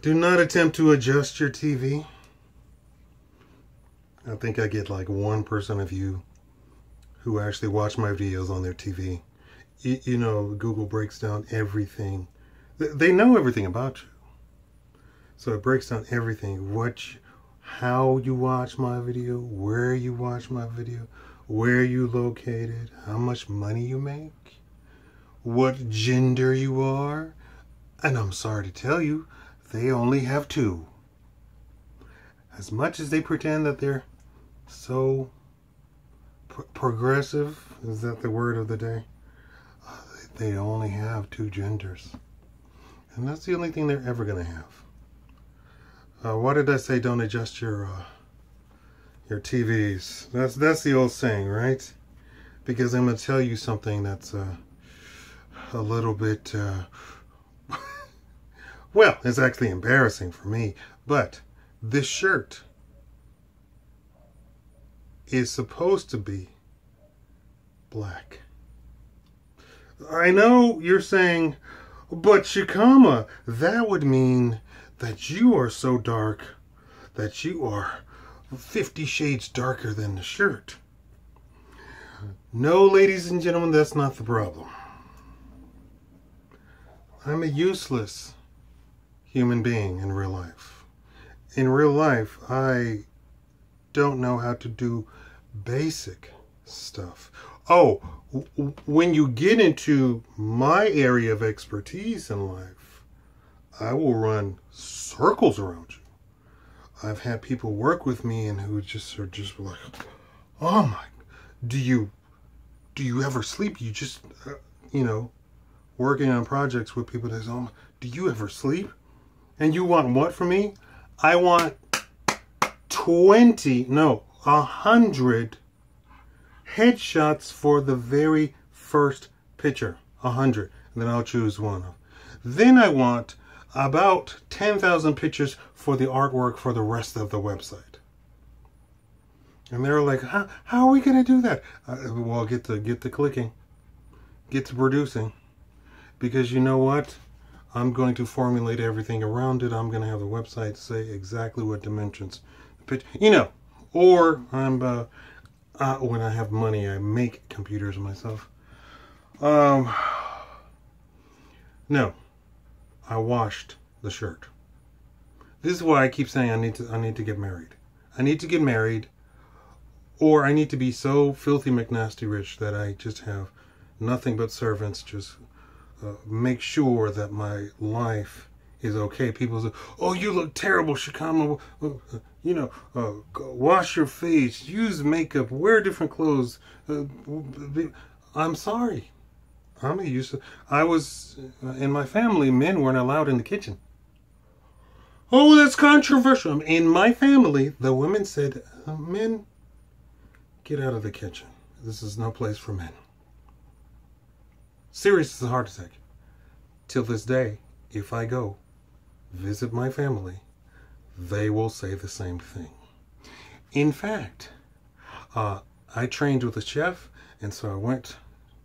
Do not attempt to adjust your TV. I think I get like 1% of you who actually watch my videos on their TV. You know, Google breaks down everything. They know everything about you. So it breaks down everything. How you watch my video, where you watch my video, where you located, how much money you make, what gender you are. And I'm sorry to tell you, they only have two. As much as they pretend that they're so progressive, is that the word of the day? They only have two genders. And that's the only thing they're ever going to have. Why did I say don't adjust your TVs? That's the old saying, right? Because I'm going to tell you something that's a little bit... well, it's actually embarrassing for me. But this shirt is supposed to be black. I know you're saying, but Shakaama, that would mean that you are so dark that you are 50 shades darker than the shirt. No, ladies and gentlemen, that's not the problem. I'm a useless human being in real life. In real life, I don't know how to do basic stuff. Oh, when you get into my area of expertise in life, I will run circles around you. I've had people work with me and who just are just like, oh my, do you ever sleep? You just, working on projects with people that say, oh my, do you ever sleep? And you want what from me? I want 100 headshots for the very first picture. 100. And then I'll choose one. Then I want about 10,000 pictures for the artwork for the rest of the website. And they're like, how are we going to do that? Well, get to clicking. Get to producing. Because you know what? I'm going to formulate everything around it. I'm going to have the website say exactly what dimensions. Or I'm... when I have money, I make computers myself. No, I washed the shirt. This is why I keep saying I need to get married. I need to get married, or I need to be so filthy McNasty rich that I just have nothing but servants. Just make sure that my life is okay. People say, "Oh, you look terrible, Shakaama. Wash your face, use makeup, wear different clothes." I'm sorry. I was in my family. Men weren't allowed in the kitchen. Oh, that's controversial. In my family, the women said, "Men, get out of the kitchen. This is no place for men." Serious as a heart attack. Till this day, if I go visit my family, they will say the same thing. In fact, I trained with a chef, and so I went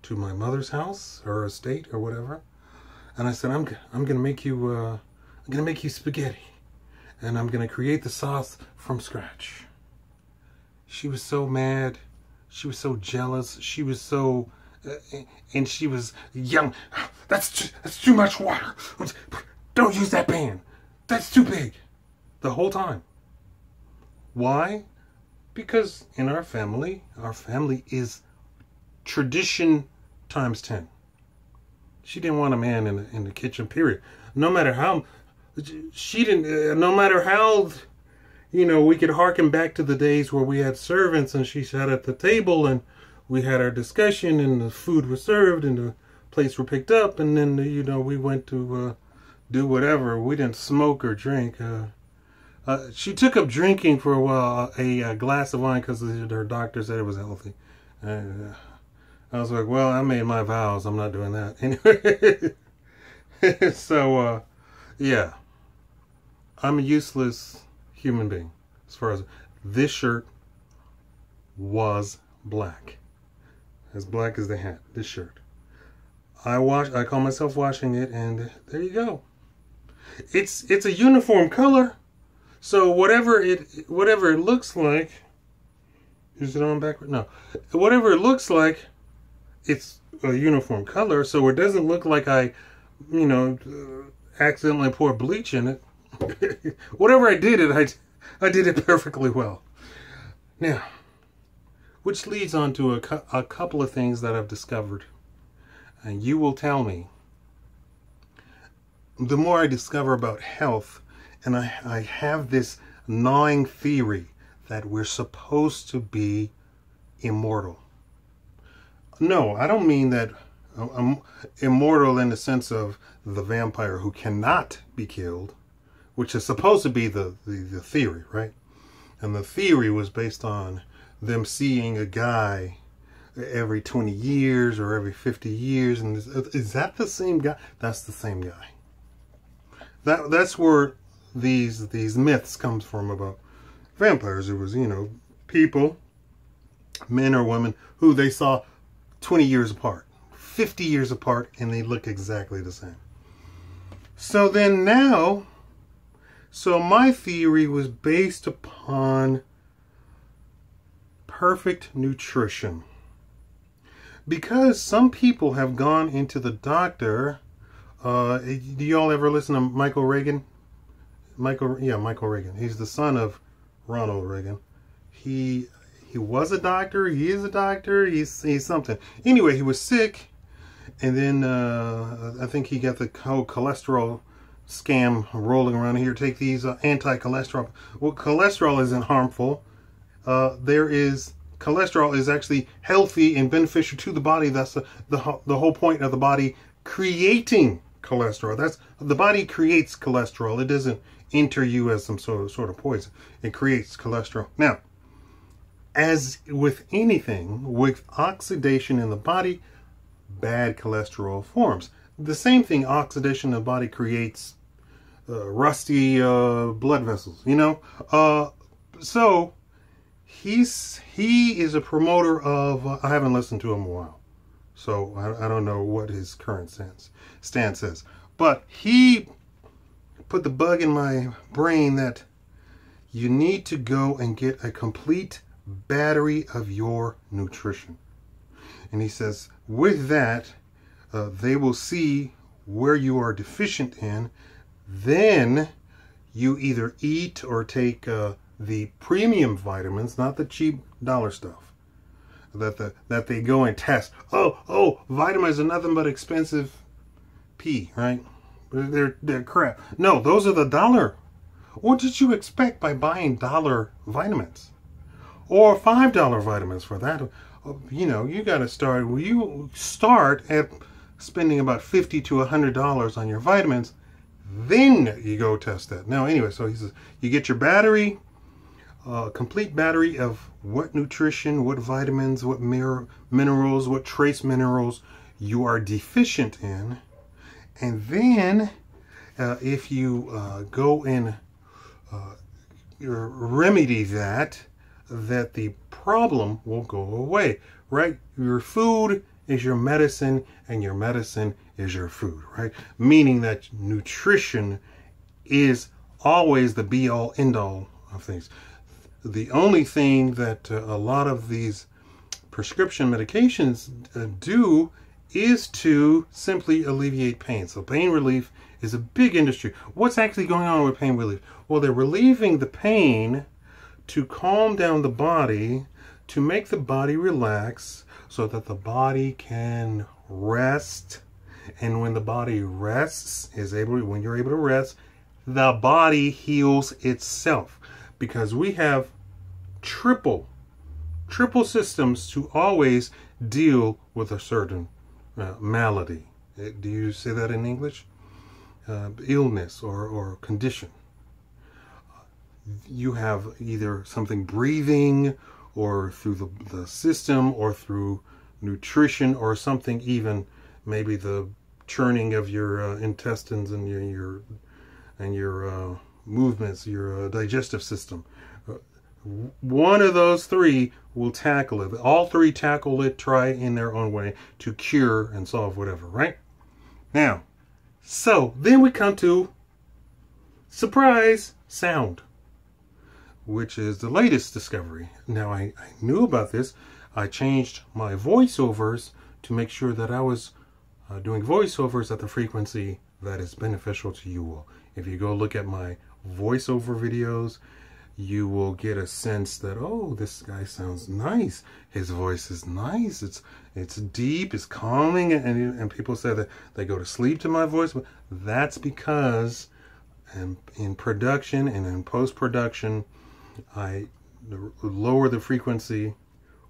to my mother's house, her estate, or whatever, and I said, I'm gonna make you spaghetti, and I'm gonna create the sauce from scratch. She was so mad. She was so jealous. She was so, and she was yelling, That's too much water. Don't use that pan. That's too big." The whole time. Why? Because in our family is tradition times 10. She didn't want a man in the kitchen, period. No matter how, we could harken back to the days where we had servants and she sat at the table and we had our discussion and the food was served and the plates were picked up and then, we went to do whatever. We didn't smoke or drink. She took up drinking for a while, a glass of wine, because her doctor said it was healthy. And I was like, well, I made my vows. I'm not doing that. Anyway, so, yeah. I'm a useless human being. As far as this shirt was black. As black as the hat, this shirt. I call myself washing it, and there you go. It's a uniform color. So whatever it looks like, is it on backward? No. Whatever it looks like, it's a uniform color. So it doesn't look like I, accidentally poured bleach in it. Whatever I did I did it perfectly well. Now, which leads on to a couple of things that I've discovered. And you will tell me, the more I discover about health, and I have this gnawing theory that we're supposed to be immortal. No, I don't mean that I'm immortal in the sense of the vampire who cannot be killed, which is supposed to be the theory, right? And the theory was based on them seeing a guy every 20 years or every 50 years. And is that the same guy? That's the same guy. That's where these myths comes from about vampires. It was, people, men or women, who they saw 20 years apart, 50 years apart, and they look exactly the same. So then now, my theory was based upon perfect nutrition. Because some people have gone into the doctor. Do y'all ever listen to Michael Reagan? Michael Reagan. He's the son of Ronald Reagan. He was a doctor. He is a doctor. He's something. Anyway, he was sick, and then I think he got the whole cholesterol scam rolling around here. Take these anti-cholesterol. Well, cholesterol isn't harmful. Cholesterol is actually healthy and beneficial to the body. That's the whole point of the body creating cholesterol. The body creates cholesterol. It doesn't enter you as some sort of poison. It creates cholesterol. Now, as with anything, with oxidation in the body, bad cholesterol forms. The same thing, oxidation in the body creates rusty blood vessels, so he is a promoter of, I haven't listened to him in a while, so I don't know what his current stance is. But he put the bug in my brain that you need to go and get a complete battery of your nutrition. And he says, with that, they will see where you are deficient in. Then you either eat or take the premium vitamins, not the cheap dollar stuff, that they go and test. Oh, vitamins are nothing but expensive pee, right? They're crap. No, those are the dollar. What did you expect by buying dollar vitamins? Or $5 vitamins for that? You got to start. You start at spending about $50 to $100 on your vitamins. Then you go test that. Now, anyway, so he says you get your battery, complete battery of what nutrition, what vitamins, what minerals, what trace minerals you are deficient in. And then if you go and remedy that the problem will go away, right? Your food is your medicine, and your medicine is your food, right? Meaning that nutrition is always the be-all, end-all of things. The only thing that a lot of these prescription medications do is to simply alleviate pain. So pain relief is a big industry. What's actually going on with pain relief? Well, they're relieving the pain to calm down the body, to make the body relax so that the body can rest. And when the body rests, when you're able to rest, the body heals itself. Because we have triple systems to always deal with a certain malady. Do you say that in English? Illness or condition. You have either something breathing, or through the system, or through nutrition, or something even maybe the churning of your intestines and your movements, your digestive system. One of those three will tackle it. All three tackle it, try in their own way to cure and solve whatever, right? Now, so then we come to surprise, sound, which is the latest discovery. Now, I knew about this. I changed my voiceovers to make sure that I was doing voiceovers at the frequency that is beneficial to you all. If you go look at my voiceover videos, you will get a sense that, oh, this guy sounds nice. His voice is nice. It's deep, it's calming, and people say that they go to sleep to my voice. But that's because in production and in post-production, I lower the frequency,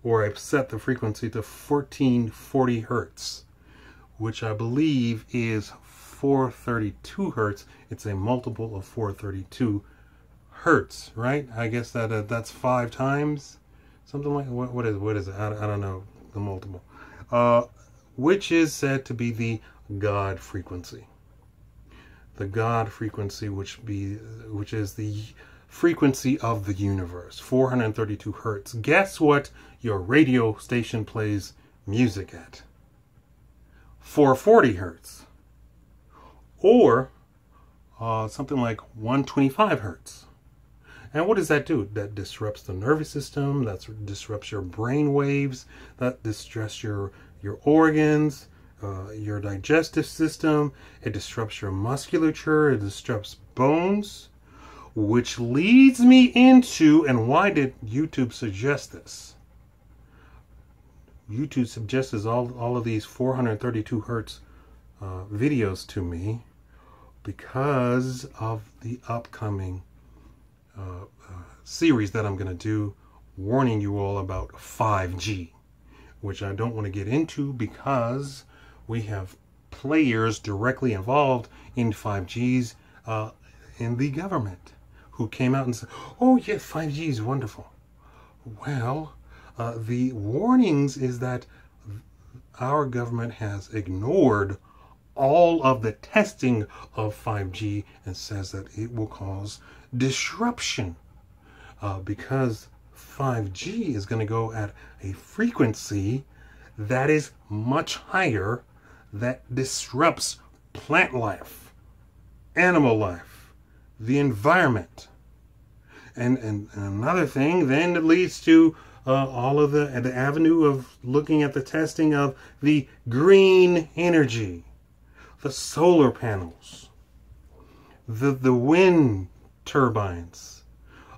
or I set the frequency to 1440 hertz, which I believe is 432 hertz. It's a multiple of 432 hertz, right? I guess that's 5 times, something like what is it? I don't know the multiple, which is said to be the God frequency. The God frequency, which is the frequency of the universe, 432 hertz. Guess what your radio station plays music at? 440 hertz, or something like 125 hertz. And what does that do? That disrupts the nervous system, that disrupts your brain waves, that disrupts your organs, your digestive system, it disrupts your musculature, it disrupts bones, which leads me into, and why did YouTube suggest this? YouTube suggests all of these 432 hertz videos to me because of the upcoming series that I'm going to do, warning you all about 5G, which I don't want to get into because we have players directly involved in 5Gs in the government who came out and said, oh yeah, 5G is wonderful. Well, the warnings is that our government has ignored all of the testing of 5G and says that it will cause disruption because 5G is going to go at a frequency that is much higher, that disrupts plant life, animal life, the environment. And another thing then that leads to all of the avenue of looking at the testing of the green energy, the solar panels, the wind turbines,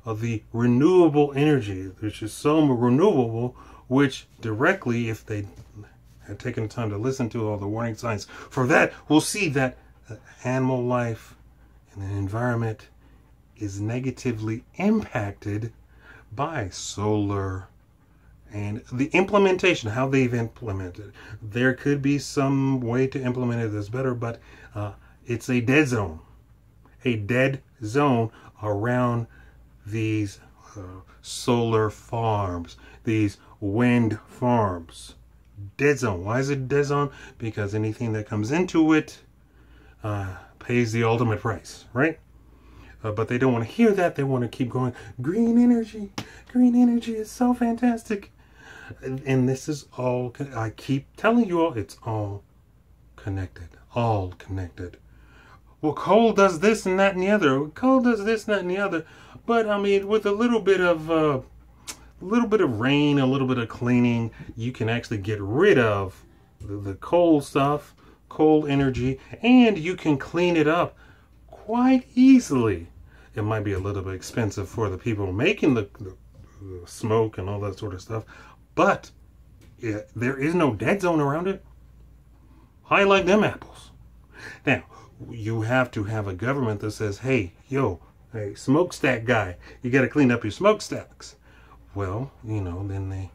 of the renewable energy, which is so renewable, which directly, if they had taken the time to listen to all the warning signs for that, we'll see that animal life and the environment is negatively impacted by solar and the implementation, how they've implemented. There could be some way to implement it that's better, but it's a dead zone around these solar farms, these wind farms. Dead zone. Why is it dead zone? Because anything that comes into it pays the ultimate price, right? But they don't want to hear that. They want to keep going. Green energy is so fantastic. And this is all, I keep telling you all, it's all connected. All connected. Well, coal does this and that and the other. Coal does this and that and the other. But I mean, with a little bit of rain, a little bit of cleaning, you can actually get rid of the coal stuff, coal energy, and you can clean it up quite easily. It might be a little bit expensive for the people making the smoke and all that sort of stuff, but there is no dead zone around it. I like them apples. Now, you have to have a government that says, hey, smokestack guy, you got to clean up your smokestacks. Well, then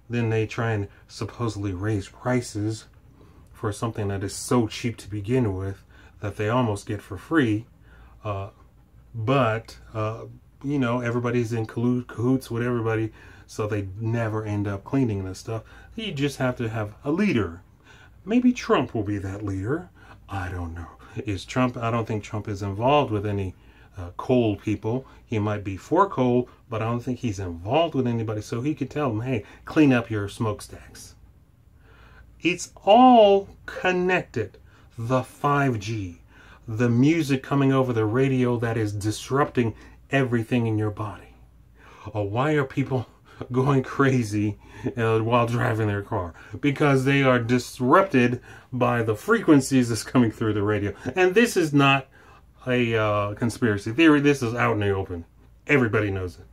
they try and supposedly raise prices for something that is so cheap to begin with that they almost get for free. But everybody's in cahoots with everybody, so they never end up cleaning this stuff. You just have to have a leader. Maybe Trump will be that leader. I don't know. Is Trump? I don't think Trump is involved with any coal people. He might be for coal, but I don't think he's involved with anybody. So he could tell them, hey, clean up your smokestacks. It's all connected. The 5G, the music coming over the radio that is disrupting everything in your body? Or why are people going crazy while driving their car? Because they are disrupted by the frequencies that's coming through the radio. And this is not a conspiracy theory. This is out in the open. Everybody knows it.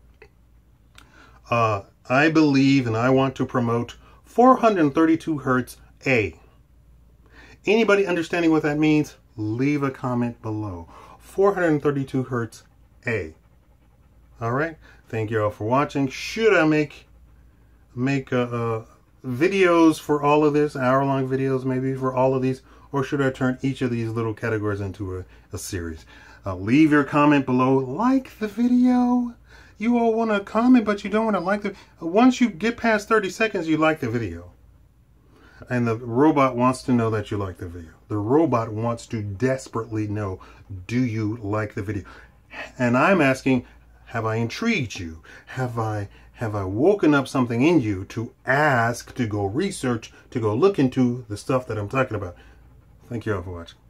I believe and I want to promote 432 hertz A. Anybody understanding what that means? Leave a comment below. 432 hertz A. All right. Thank you all for watching. Should I make videos for all of this, hour-long videos maybe for all of these, or should I turn each of these little categories into a series? Leave your comment below. Like the video. You all want to comment, but you don't want to like the... Once you get past 30 seconds, you like the video. And the robot wants to know that you like the video. The robot wants to desperately know, do you like the video? And I'm asking, have I intrigued you? Have I woken up something in you to ask, to go research, to go look into the stuff that I'm talking about? Thank you all for watching.